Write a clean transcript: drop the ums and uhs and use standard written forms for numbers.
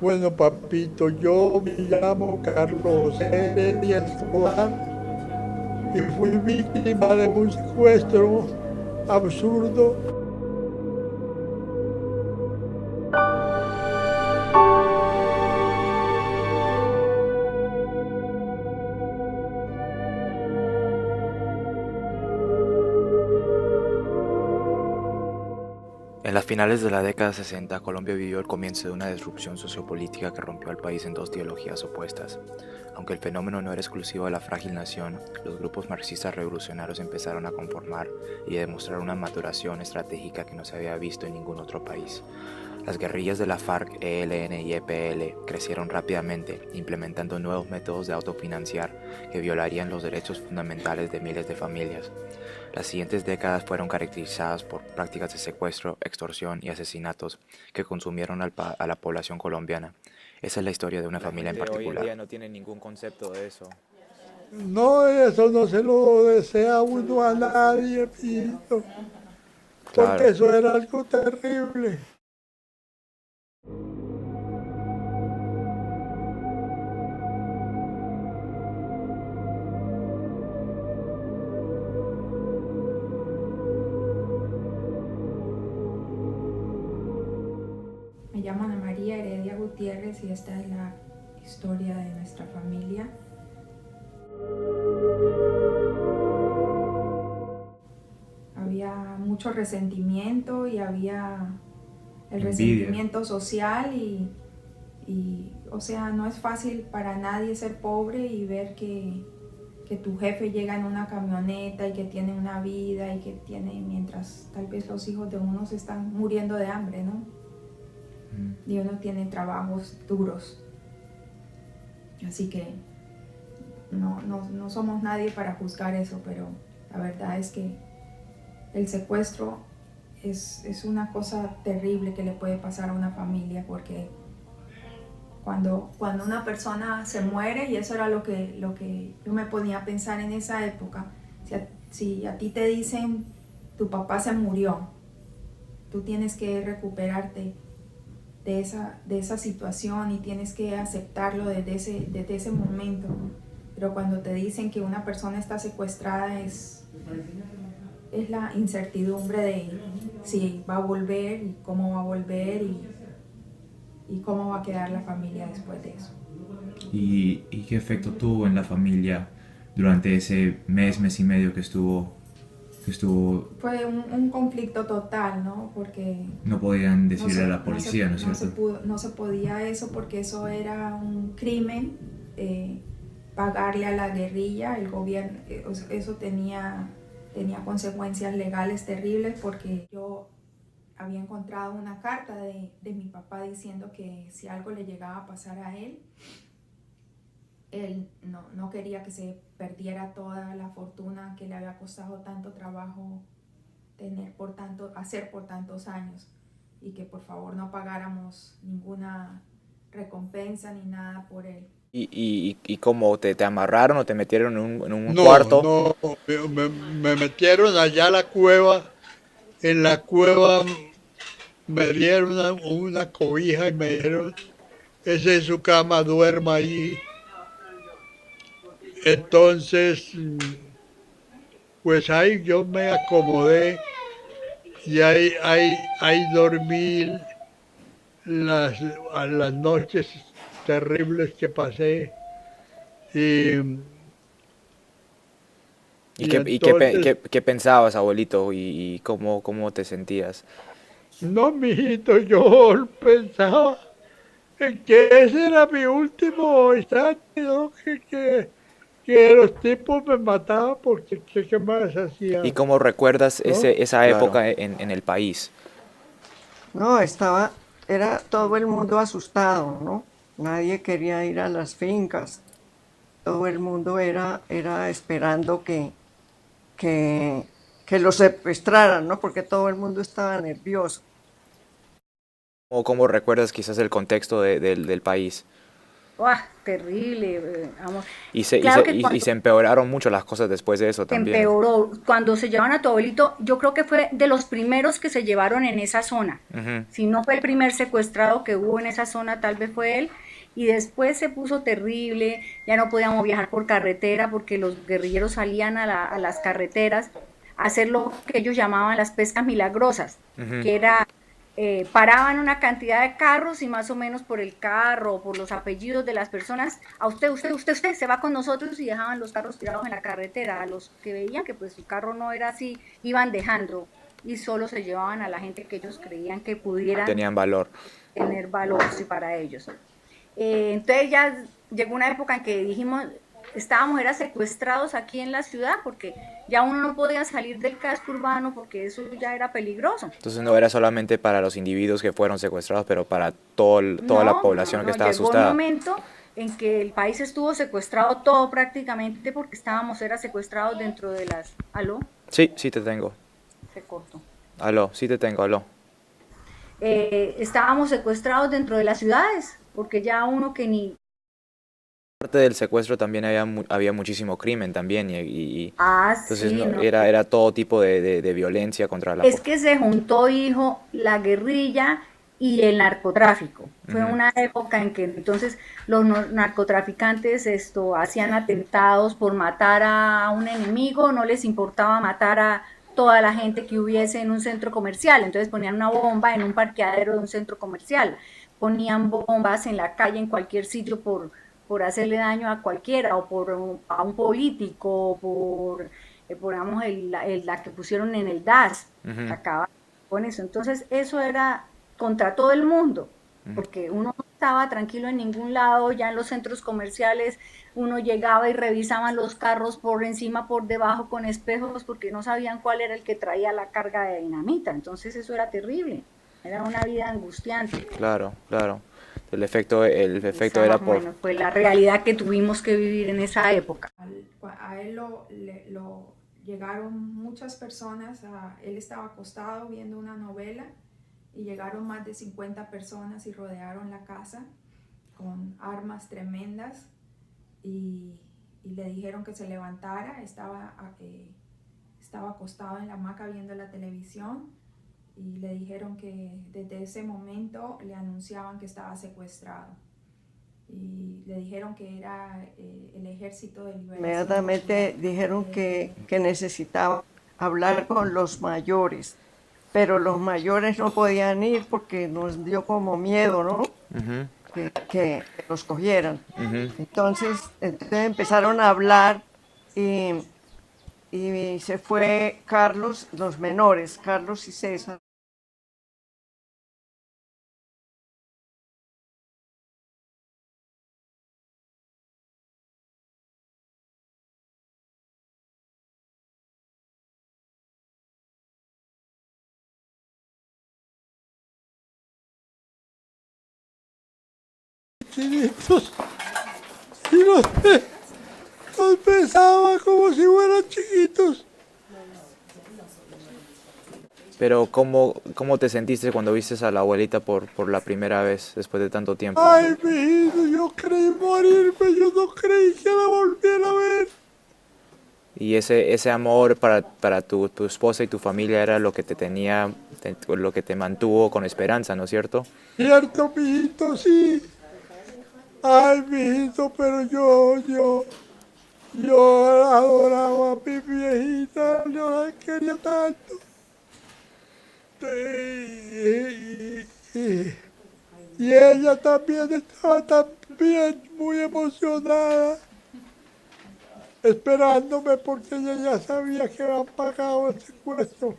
Bueno, papito, yo me llamo Carlos Heredia Escobar y fui víctima de un secuestro absurdo. En las finales de la década 60, Colombia vivió el comienzo de una disrupción sociopolítica que rompió al país en dos ideologías opuestas. Aunque el fenómeno no era exclusivo de la frágil nación, los grupos marxistas revolucionarios empezaron a conformar y a demostrar una maduración estratégica que no se había visto en ningún otro país. Las guerrillas de la FARC, ELN y EPL crecieron rápidamente, implementando nuevos métodos de autofinanciar que violarían los derechos fundamentales de miles de familias. Las siguientes décadas fueron caracterizadas por prácticas de secuestro, extorsión y asesinatos que consumieron a la población colombiana. Esa es la historia de una La familia en gente hoy en particular. día no tiene ningún concepto de eso. No, eso no se lo desea uno a nadie, mijito, porque Claro. eso era algo terrible. Me llamo Ana María Heredia Gutiérrez y esta es la historia de nuestra familia. Había mucho resentimiento y había el Envidia. resentimiento social o sea, no es fácil para nadie ser pobre y ver que tu jefe llega en una camioneta y que tiene una vida y que tiene, mientras tal vez los hijos de uno se están muriendo de hambre, ¿no? Y uno tiene trabajos duros. Así que no somos nadie para juzgar eso, pero la verdad es que el secuestro es una cosa terrible que le puede pasar a una familia, porque cuando una persona se muere, y eso era lo que yo me ponía a pensar en esa época, si a ti te dicen tu papá se murió, tú tienes que recuperarte de esa situación y tienes que aceptarlo desde ese momento. Pero cuando te dicen que una persona está secuestrada es la incertidumbre de si va a volver y cómo va a volver y cómo va a quedar la familia después de eso. ¿Y qué efecto tuvo en la familia durante ese mes y medio que estuvo, Fue un conflicto total, ¿no? Porque no podían decirle a la policía, ¿no es cierto? no se podía eso, porque eso era un crimen, pagarle a la guerrilla, el gobierno, eso tenía consecuencias legales terribles, porque yo había encontrado una carta de mi papá diciendo que si algo le llegaba a pasar a él no quería que se perdiera toda la fortuna que le había costado tanto trabajo hacer por tantos años, y que por favor no pagáramos ninguna recompensa ni nada por él. ¿Y cómo te amarraron o te metieron en un No, cuarto? no, me metieron allá a la cueva. En la cueva me dieron una cobija y me dijeron, esa es su cama, duerma allí. Entonces, pues ahí yo me acomodé y ahí dormí las, a las noches terribles que pasé. Y, ¿Y y entonces, qué pensabas, abuelito? ¿Y cómo te sentías? no, mijito, yo pensaba en que ese era mi último instante, ¿no? Que los tipos me mataban porque qué más ¿Y hacían, cómo recuerdas ¿no? esa Claro. época en el país? No, era todo el mundo asustado, ¿no? Nadie quería ir a las fincas. Todo el mundo era esperando que, que lo secuestraran, ¿no? Porque todo el mundo estaba nervioso. ¿O cómo recuerdas quizás el contexto del país? ¡Uah! Terrible, vamos. Y se, y Claro se, que y se empeoraron mucho las cosas después de eso también. empeoró. Cuando se llevaron a tu abuelito, yo creo que fue de los primeros que se llevaron en esa zona. Ujú. Si no fue el primer secuestrado que hubo en esa zona, tal vez fue él. Y después se puso terrible, ya no podíamos viajar por carretera porque los guerrilleros salían a las carreteras a hacer lo que ellos llamaban las pescas milagrosas, Ujú. que era, paraban una cantidad de carros y más o menos por el carro o por los apellidos de las personas, a usted se va con nosotros y dejaban los carros tirados en la carretera. A los que veían que pues su carro no era así, iban dejando y solo se llevaban a la gente que ellos creían que pudieran Tenían valor. tener valor sí, para ellos. Entonces ya llegó una época en que dijimos, estábamos era secuestrados aquí en la ciudad porque ya uno no podía salir del casco urbano porque eso ya era peligroso. Entonces no era solamente para los individuos que fueron secuestrados, pero para toda la población que estaba llegó un asustada. momento en que el país estuvo secuestrado todo prácticamente porque era secuestrados dentro de las... ¿Aló? Sí, sí te tengo. Se cortó. Aló, sí te tengo, aló. Estábamos secuestrados dentro de las ciudades porque ya uno que ni... Parte del secuestro también había muchísimo crimen también entonces sí, no, no. era todo tipo de violencia contra la Es que se juntó, hijo, la guerrilla y el narcotráfico. Fue Ujú. una época en que entonces los narcotraficantes hacían atentados por matar a un enemigo, no les importaba matar a toda la gente que hubiese en un centro comercial. Entonces ponían una bomba en un parqueadero de un centro comercial, ponían bombas en la calle, en cualquier sitio por hacerle daño a cualquiera, o a un político, por digamos, la que pusieron en el DAS, Ujú. acaba con eso. Entonces, eso era contra todo el mundo, porque uno no estaba tranquilo en ningún lado, ya en los centros comerciales uno llegaba y revisaban los carros por encima, por debajo, con espejos, porque no sabían cuál era el que traía la carga de dinamita. Entonces, eso era terrible, era una vida angustiante. Claro, claro. El efecto Esa era más o menos fue la realidad que tuvimos que vivir en esa época. A él lo llegaron muchas personas, él estaba acostado viendo una novela y llegaron más de 50 personas y rodearon la casa con armas tremendas y le dijeron que se levantara. Estaba acostado en la hamaca viendo la televisión y le dijeron que desde ese momento le anunciaban que estaba secuestrado y le dijeron que era el Ejército de Liberación Inmediatamente Nacional. dijeron que necesitaba hablar con los mayores, pero los mayores no podían ir porque nos dio como miedo, ¿no? Ujú, Que los cogieran. ujú. Entonces empezaron a hablar y se fue Carlos, los menores, Carlos y César. Chinitos, y los besaba como si fueran chiquitos. Pero ¿cómo te sentiste cuando viste a la abuelita por la primera vez después de tanto tiempo? Ay, mijito, yo creí morirme, yo no creí que la volviera a ver. Y ese amor para tu esposa y tu familia era lo que lo que te mantuvo con esperanza, ¿no es cierto? Cierto, mijito, sí. Ay, mijito, pero yo adoraba a mi viejita, yo la quería tanto. Y ella también estaba también muy emocionada, esperándome porque ella ya sabía que habían pagado el secuestro.